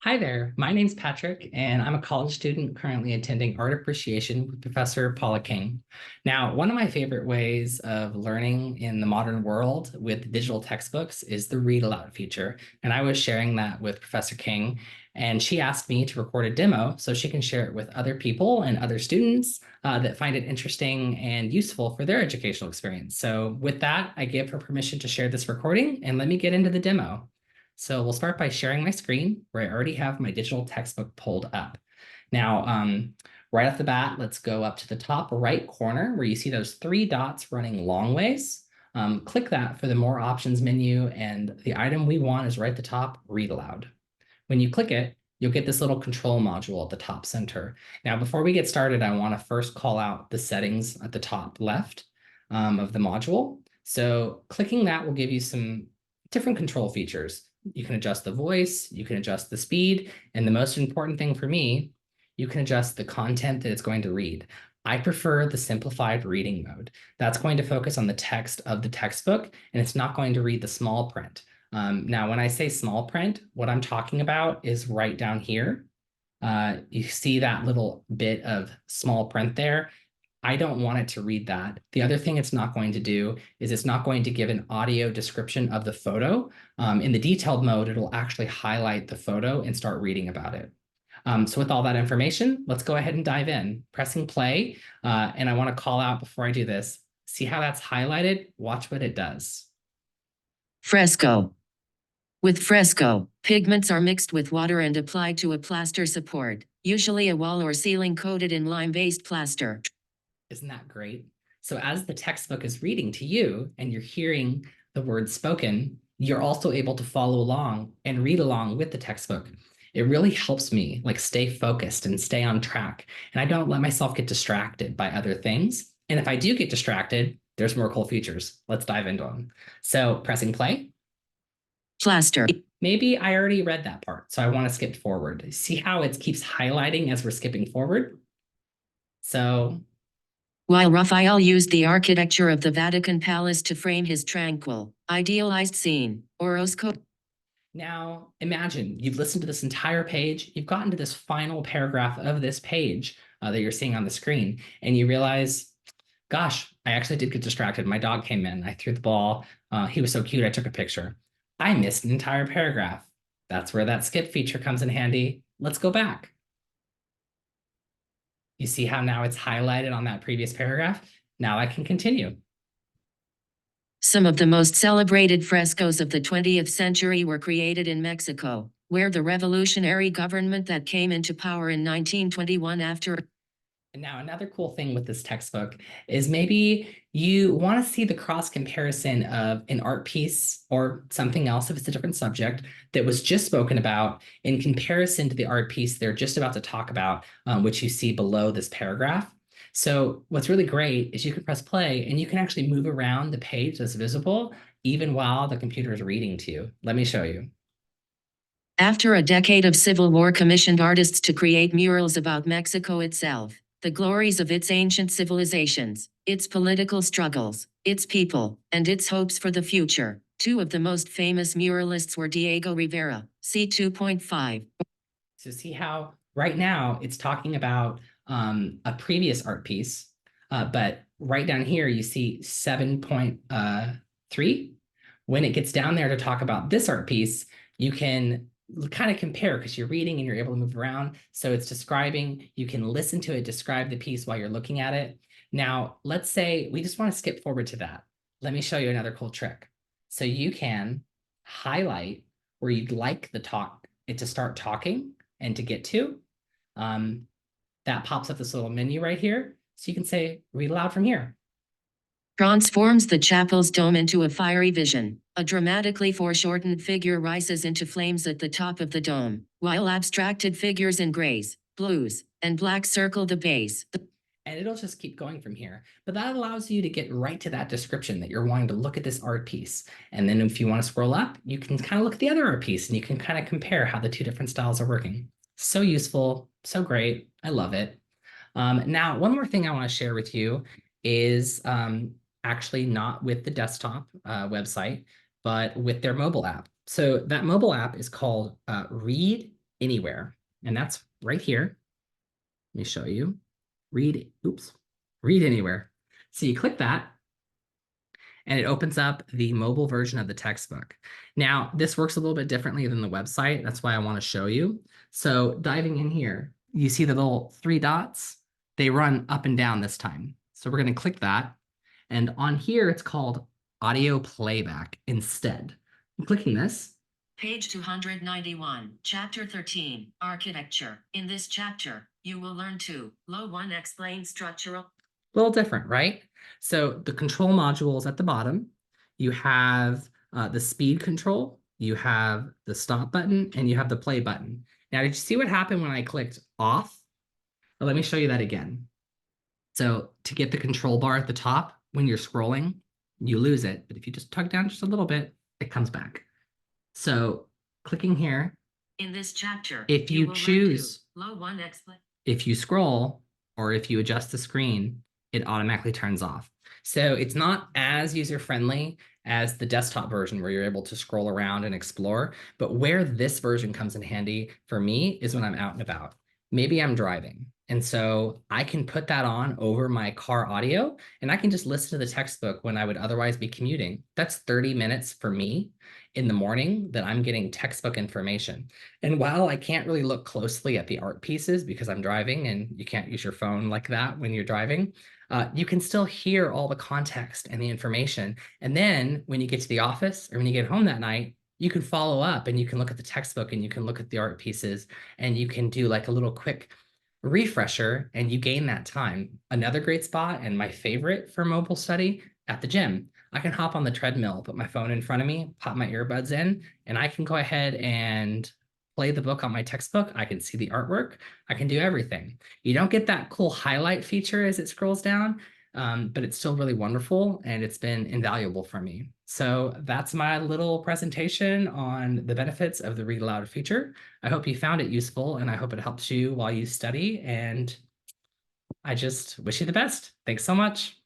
Hi there, my name's Patrick, and I'm a college student currently attending Art Appreciation with Professor Paula King. Now, one of my favorite ways of learning in the modern world with digital textbooks is the read aloud feature. And I was sharing that with Professor King, and she asked me to record a demo so she can share it with other people and other students that find it interesting and useful for their educational experience. So with that, I give her permission to share this recording, and let me get into the demo. So we'll start by sharing my screen where I already have my digital textbook pulled up. Now, right off the bat, let's go up to the top right corner where you see those three dots running long ways. Click that for the more options menu, and the item we want is right at the top, read aloud. When you click it, you'll get this little control module at the top center. Now, before we get started, I want to first call out the settings at the top left of the module. So clicking that will give you some different control features. You can adjust the voice, you can adjust the speed, and the most important thing for me, you can adjust the content that it's going to read. I prefer the simplified reading mode. That's going to focus on the text of the textbook, and it's not going to read the small print. Now, when I say small print, what I'm talking about is right down here. You see that little bit of small print there. I don't want it to read that. The other thing it's not going to do is it's not going to give an audio description of the photo. In the detailed mode, it'll actually highlight the photo and start reading about it. So with all that information, let's go ahead and dive in. Pressing play, and I want to call out before I do this, see how that's highlighted? Watch what it does. Fresco. With fresco, pigments are mixed with water and applied to a plaster support, usually a wall or ceiling coated in lime-based plaster. Isn't that great? So as the textbook is reading to you and you're hearing the words spoken, you're also able to follow along and read along with the textbook. It really helps me stay focused and stay on track. And I don't let myself get distracted by other things. And if I do get distracted, there's more cool features. Let's dive into them. So pressing play. Plaster. Maybe I already read that part, so I want to skip forward. See how it keeps highlighting as we're skipping forward? So while Raphael used the architecture of the Vatican Palace to frame his tranquil, idealized scene, Orozco. Now, imagine you've listened to this entire page, you've gotten to this final paragraph of this page that you're seeing on the screen, and you realize, gosh, I actually did get distracted. My dog came in, I threw the ball. He was so cute, I took a picture. I missed an entire paragraph. That's where that skip feature comes in handy. Let's go back. You see how now it's highlighted on that previous paragraph? Now I can continue. Some of the most celebrated frescoes of the 20th century were created in Mexico, where the revolutionary government that came into power in 1921 after. And now another cool thing with this textbook is maybe you want to see the cross comparison of an art piece or something else if it's a different subject that was just spoken about in comparison to the art piece they're just about to talk about, which you see below this paragraph. So what's really great is you can press play and you can actually move around the page that's visible even while the computer is reading to you. Let me show you. After a decade of Civil War commissioned artists to create murals about Mexico itself, the glories of its ancient civilizations, its political struggles, its people, and its hopes for the future. Two of the most famous muralists were Diego Rivera, c. 2.5. So see how right now it's talking about a previous art piece, but right down here you see 7.3. When it gets down there to talk about this art piece, you can kind of compare because you're reading and you're able to move around. So it's describing, you can listen to it describe the piece while you're looking at it. Now, let's say we just want to skip forward to that. Let me show you another cool trick. So you can highlight where you'd like it to start talking and to get to. That pops up this little menu right here. So you can say, read aloud from here. Transforms the chapel's dome into a fiery vision. A dramatically foreshortened figure rises into flames at the top of the dome, while abstracted figures in grays, blues, and blacks circle the base. And it'll just keep going from here. But that allows you to get right to that description that you're wanting to look at this art piece. And then if you want to scroll up, you can kind of look at the other art piece and you can kind of compare how the two different styles are working. So useful, so great. I love it. Now, one more thing I want to share with you is actually not with the desktop website, but with their mobile app. So that mobile app is called Read anywhere. And that's right here. Let me show you. Read, oops, read anywhere. So you click that and it opens up the mobile version of the textbook. Now, this works a little bit differently than the website. That's why I want to show you. So diving in here, you see the little three dots? They run up and down this time. So we're going to click that. And on here, it's called audio playback instead. I'm clicking this. Page 291, Chapter 13, Architecture. In this chapter, you will learn to Low 1 explain structural. A little different, right? So the control module is at the bottom. You have the speed control, you have the stop button, and you have the play button. Now, did you see what happened when I clicked off? Well, let me show you that again. So to get the control bar at the top, when you're scrolling, you lose it. But if you just tug down just a little bit, it comes back. So clicking here. In this chapter, if you choose, Low 1 explain. If you scroll or if you adjust the screen, it automatically turns off. So it's not as user-friendly as the desktop version where you're able to scroll around and explore. But where this version comes in handy for me is when I'm out and about. Maybe I'm driving. And so I can put that on over my car audio and I can just listen to the textbook when I would otherwise be commuting. That's 30 minutes for me in the morning that I'm getting textbook information. And while I can't really look closely at the art pieces because I'm driving and you can't use your phone like that when you're driving, you can still hear all the context and the information. And then when you get to the office or when you get home that night, you can follow up and you can look at the textbook and you can look at the art pieces and you can do like a little quick refresher and you gain that time. Another great spot and my favorite for mobile study at the gym. I can hop on the treadmill, put my phone in front of me, pop my earbuds in, and I can go ahead and play the book on my textbook. I can see the artwork. I can do everything. You don't get that cool highlight feature as it scrolls down, but it's still really wonderful and it's been invaluable for me. So that's my little presentation on the benefits of the Read Aloud feature. I hope you found it useful and I hope it helps you while you study. And I just wish you the best. Thanks so much.